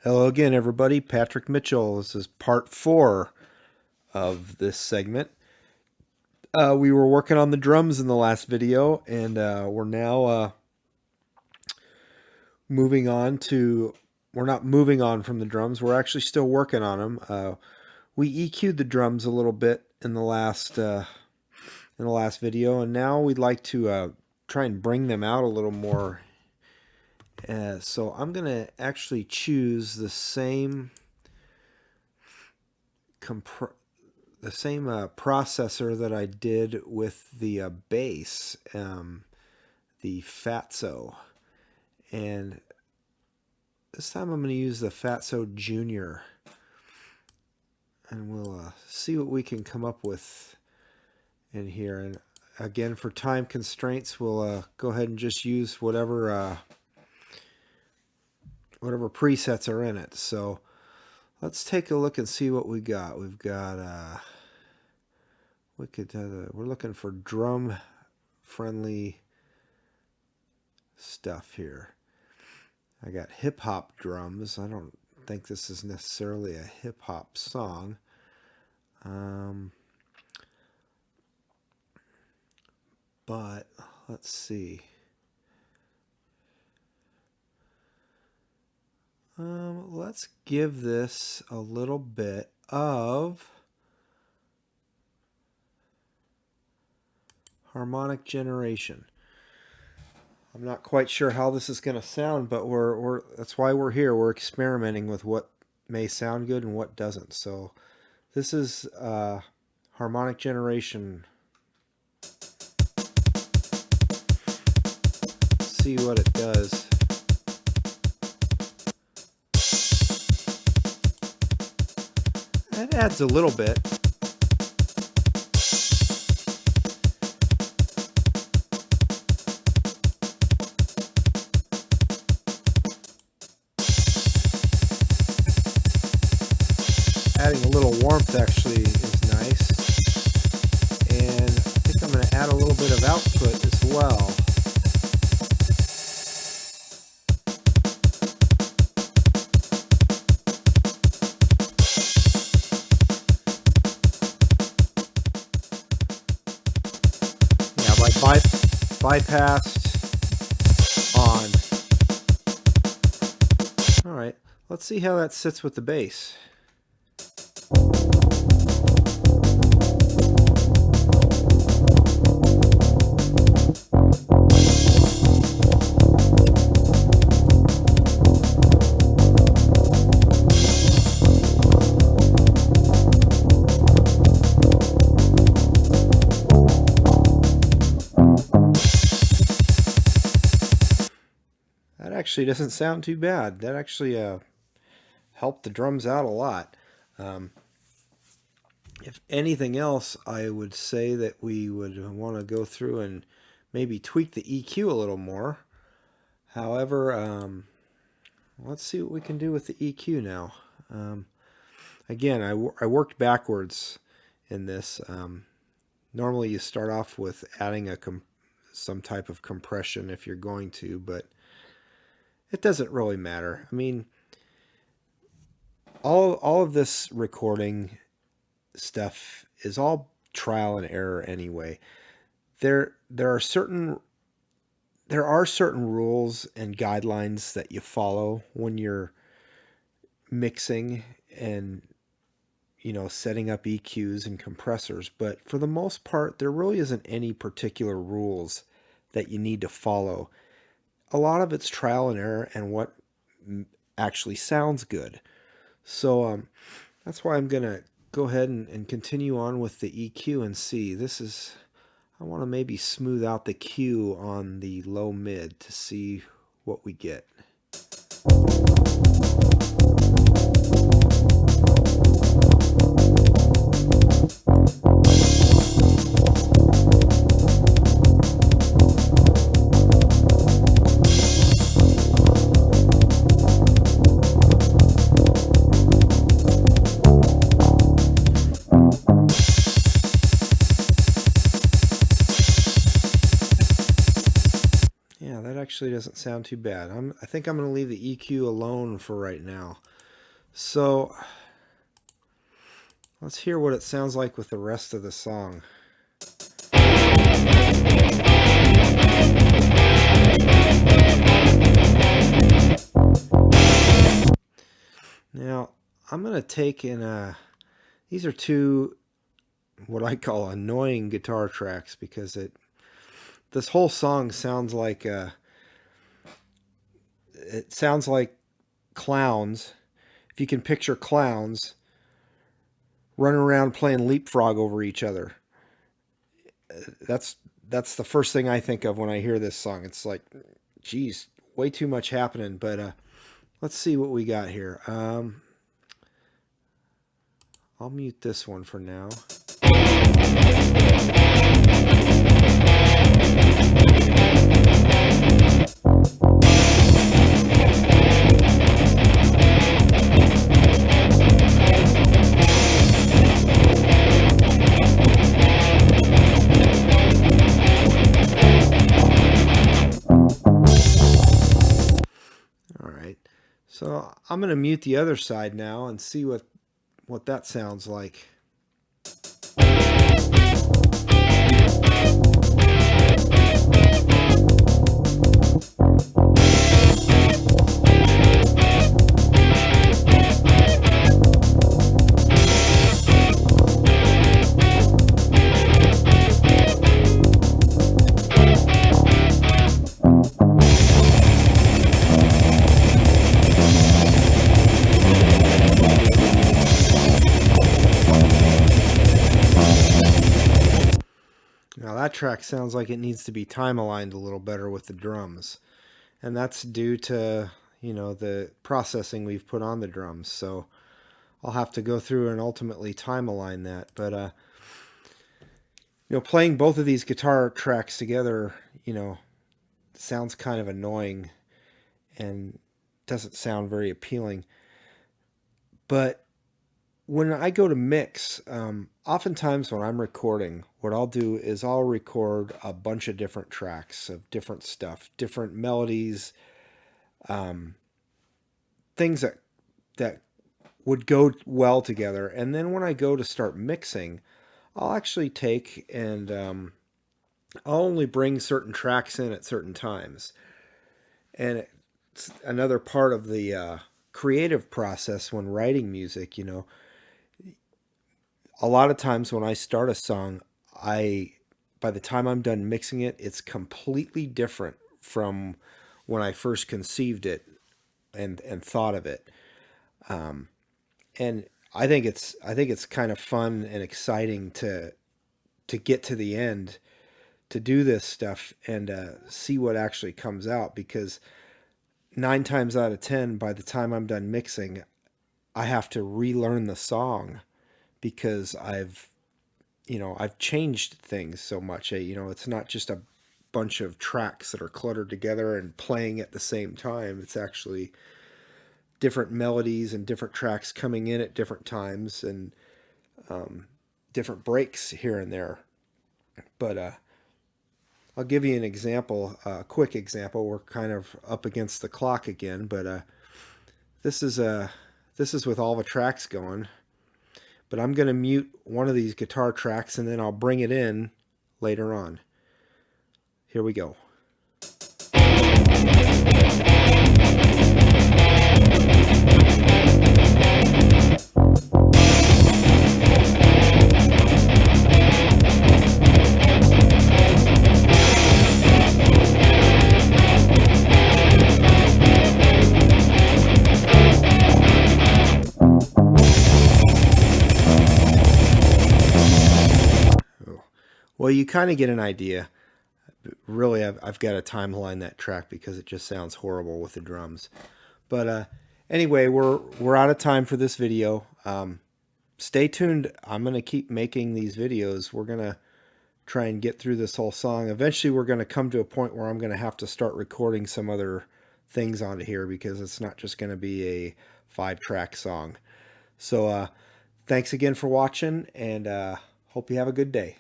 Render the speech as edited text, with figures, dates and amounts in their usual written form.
Hello again, everybody. Patrick Mitchell. This is part 4 of this segment. We were working on the drums in the last video, and we're now moving on to. We're not moving on from the drums. We're actually still working on them. We EQ'd the drums a little bit in the last video, and now we'd like to try and bring them out a little more. So I'm gonna actually choose the same processor that I did with the bass, the Fatso, and this time I'm going to use the Fatso Junior, and we'll see what we can come up with in here. And again, for time constraints, we'll go ahead and just use whatever presets are in it. So let's take a look and see what we got. We've got we're looking for drum friendly stuff here. I got hip hop drums. I don't think this is necessarily a hip hop song. But let's see. Let's give this a little bit of Harmonic Generation. I'm not quite sure how this is going to sound, but that's why we're here. We're experimenting with what may sound good and what doesn't. So this is Harmonic Generation. Let's see what it does. It adds a little bit. Adding a little warmth actually is nice. And I think I'm going to add a little bit of output as well. Bypassed on. All right, let's see how that sits with the bass. That actually doesn't sound too bad. That actually helped the drums out a lot. If anything else, I would say that we would want to go through and maybe tweak the EQ a little more. However, let's see what we can do with the EQ now. Again, I worked backwards in this. Normally you start off with adding some type of compression if you're going to, but it doesn't really matter. I mean, all of this recording stuff is all trial and error anyway. There are certain rules and guidelines that you follow when you're mixing and setting up EQs and compressors, but for the most part there really isn't any particular rules that you need to follow. A lot of it's trial and error and what actually sounds good. So that's why I'm going to go ahead and continue on with the EQ and see. I want to maybe smooth out the Q on the low mid to see what we get. Actually doesn't sound too bad. I think I'm going to leave the EQ alone for right now. So let's hear what it sounds like with the rest of the song. Now, I'm going to take in, these are two, what I call annoying guitar tracks, because this whole song sounds like, it sounds like clowns. If you can picture clowns running around playing leapfrog over each other. That's the first thing I think of when I hear this song. It's like, geez, way too much happening. But let's see what we got here. I'll mute this one for now. So I'm going to mute the other side now and see what that sounds like. Now that track sounds like it needs to be time aligned a little better with the drums. And that's due to, the processing we've put on the drums. So I'll have to go through and ultimately time align that. But, playing both of these guitar tracks together, sounds kind of annoying and doesn't sound very appealing. But when I go to mix, oftentimes when I'm recording, what I'll do is I'll record a bunch of different tracks of different stuff, different melodies, things that would go well together. And then when I go to start mixing, I'll actually take and I'll only bring certain tracks in at certain times. And it's another part of the creative process when writing music. A lot of times when I start a song, by the time I'm done mixing it, it's completely different from when I first conceived it and thought of it. And I think it's kind of fun and exciting to get to the end, to do this stuff and see what actually comes out, because 9 times out of 10, by the time I'm done mixing, I have to relearn the song, because I've changed things so much. It's not just a bunch of tracks that are cluttered together and playing at the same time. It's actually different melodies and different tracks coming in at different times, and different breaks here and there. But I'll give you an example, a quick example. We're kind of up against the clock again, but this is with all the tracks going. But I'm going to mute one of these guitar tracks and then I'll bring it in later on. Here we go. Well, you kind of get an idea. Really, I've got to timeline that track because it just sounds horrible with the drums. But anyway, we're out of time for this video. Stay tuned. I'm going to keep making these videos. We're going to try and get through this whole song. Eventually, we're going to come to a point where I'm going to have to start recording some other things onto here, because it's not just going to be a 5-track song. So thanks again for watching, and hope you have a good day.